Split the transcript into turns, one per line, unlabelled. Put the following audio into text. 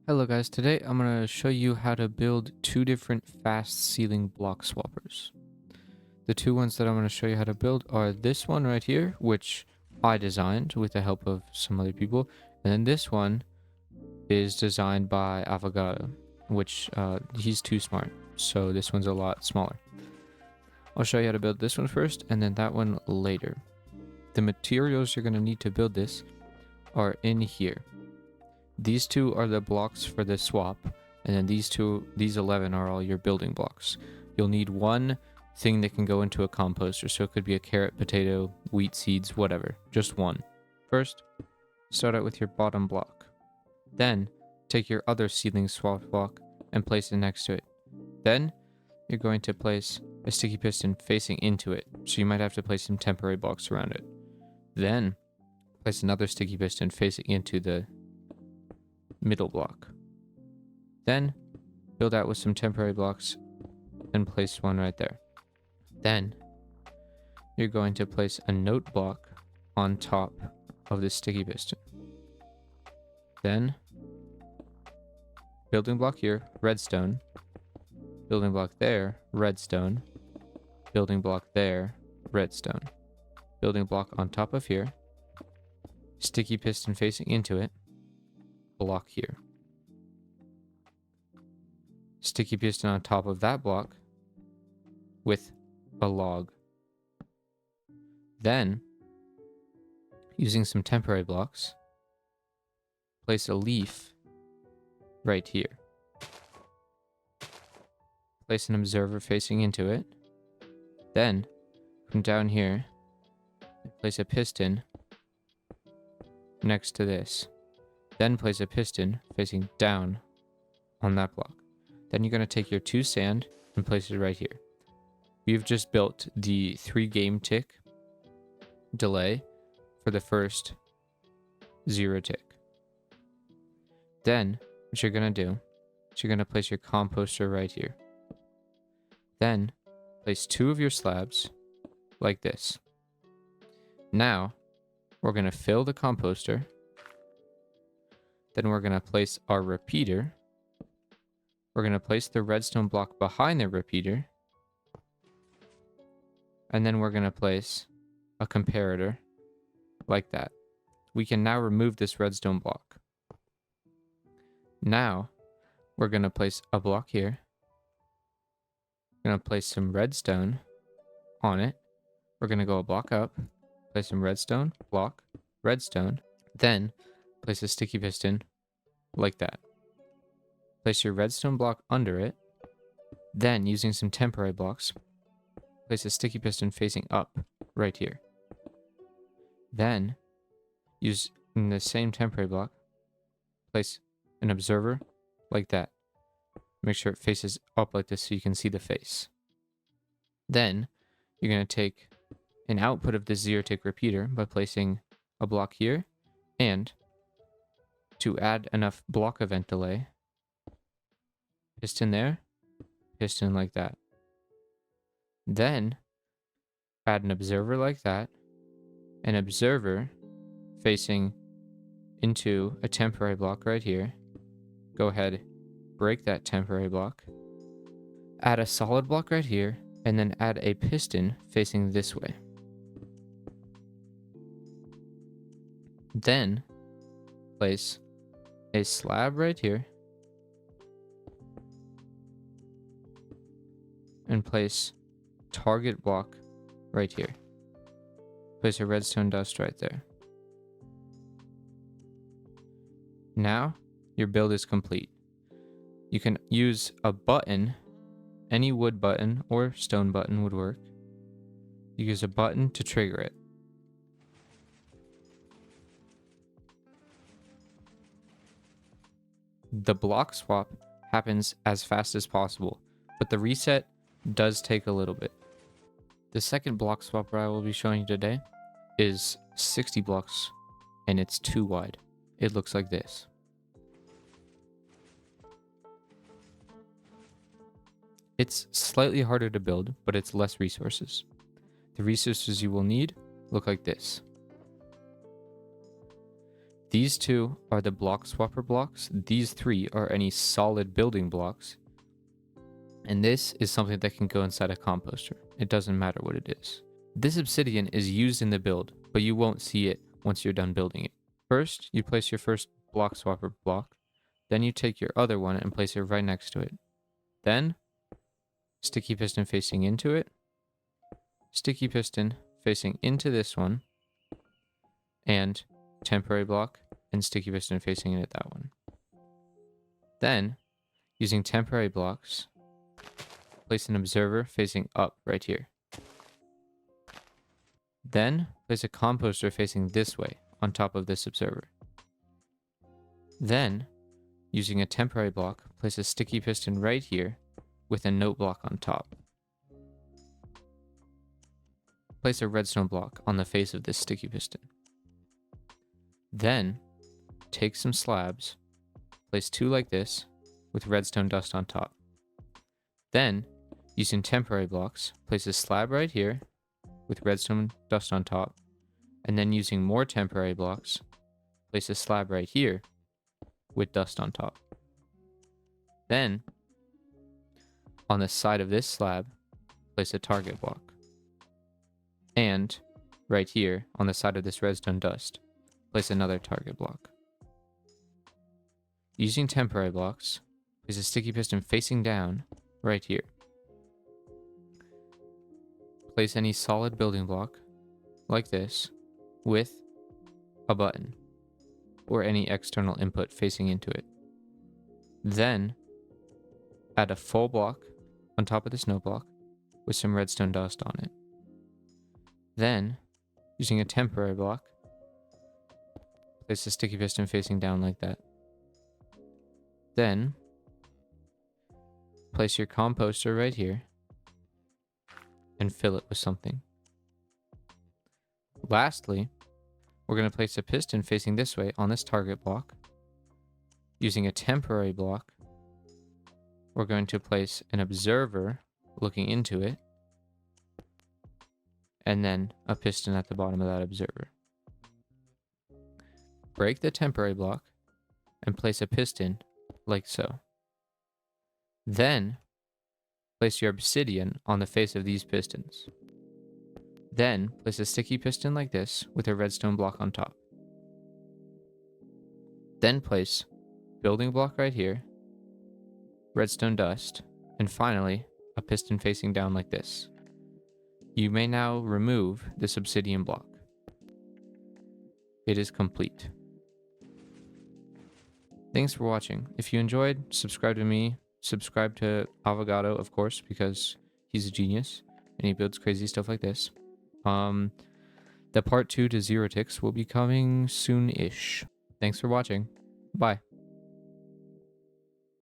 Hello guys, today I'm going to show you how to build two different fast ceiling block swappers. The two ones that I'm going to show you how to build are this one right here, which I designed with the help of some other people, and then this one is designed by Avogado, which he's too smart, so this one's a lot smaller. I'll show you how to build this one first and then that one later. The materials you're going to need to build this are in here. These two are the blocks for the swap, and then these 11 are all your building blocks. You'll need one thing that can go into a composter, so it could be a carrot, potato, wheat seeds, whatever. Just one. First, start out with your bottom block. Then, take your other ceiling swap block and place it next to it. Then, you're going to place a sticky piston facing into it, so you might have to place some temporary blocks around it. Then, place another sticky piston facing into the middle block. Then build out with some temporary blocks and place one right there. Then you're going to place a note block on top of the sticky piston. Then building block here, redstone. Building block there, redstone. Building block there, redstone. Building block on top of here. Sticky piston facing into it. Block here. Sticky piston on top of that block with a log. Then, using some temporary blocks, place a leaf right here. Place an observer facing into it. Then, from down here, place a piston next to this. Then place a piston facing down on that block. Then you're going to take your 2 sand and place it right here. We've just built the 3 game tick delay for the first 0 tick. Then what you're going to do is you're going to place your composter right here. Then place 2 of your slabs like this. Now we're going to fill the composter. Then we're going to place our repeater. We're going to place the redstone block behind the repeater. And then we're going to place a comparator like that. We can now remove this redstone block. Now we're going to place a block here. We're going to place some redstone on it. We're going to go a block up, place some redstone, block, redstone, then place a sticky piston like that. Place your redstone block under it. Then, using some temporary blocks, place a sticky piston facing up right here. Then, using the same temporary block, place an observer like that. Make sure it faces up like this so you can see the face. Then, you're going to take an output of the 0 tick repeater by placing a block here, and to add enough block event delay, piston there, piston like that. Then add an observer like that, an observer facing into a temporary block right here. Go ahead, break that temporary block, add a solid block right here, and then add a piston facing this way. Then place a slab right here and place target block right here. Place a redstone dust right there. Now your build is complete. You can use a button, any wood button or stone button would work. You use a button to trigger it. The block swap happens as fast as possible, but the reset does take a little bit. The second block swapper I will be showing you today is 60 blocks, and it's 2 wide. It looks like this. It's slightly harder to build, but it's less resources. The resources you will need look like this. These two are the block swapper blocks. These three are any solid building blocks. And this is something that can go inside a composter. It doesn't matter what it is. This obsidian is used in the build, but you won't see it once you're done building it. First, you place your first block swapper block. Then you take your other one and place it right next to it. Then, sticky piston facing into it. Sticky piston facing into this one. And temporary block and sticky piston facing into that one. Then, using temporary blocks, place an observer facing up right here. Then, place a composter facing this way on top of this observer. Then, using a temporary block, place a sticky piston right here with a note block on top. Place a redstone block on the face of this sticky piston. Then, take some slabs, place two like this with redstone dust on top. Then, using temporary blocks, place a slab right here with redstone dust on top, and then using more temporary blocks, place a slab right here with dust on top. Then, on the side of this slab, place a target block. And, right here, on the side of this redstone dust, place another target block. Using temporary blocks, place a sticky piston facing down right here. Place any solid building block, like this, with a button, or any external input facing into it. Then, add a full block on top of this note block with some redstone dust on it. Then, using a temporary block, place the sticky piston facing down like that. Then, place your composter right here and fill it with something. Lastly, we're going to place a piston facing this way on this target block. Using a temporary block, we're going to place an observer looking into it, and then a piston at the bottom of that observer. Break the temporary block and place a piston like so. Then, place your obsidian on the face of these pistons. Then, place a sticky piston like this with a redstone block on top. Then place building block right here, redstone dust, and finally, a piston facing down like this. You may now remove this obsidian block. It is complete. Thanks for watching. If you enjoyed, subscribe to me. Subscribe to Avogado, of course, because he's a genius and he builds crazy stuff like this. The part 2 to Zero Ticks will be coming soon-ish. Thanks for watching. Bye.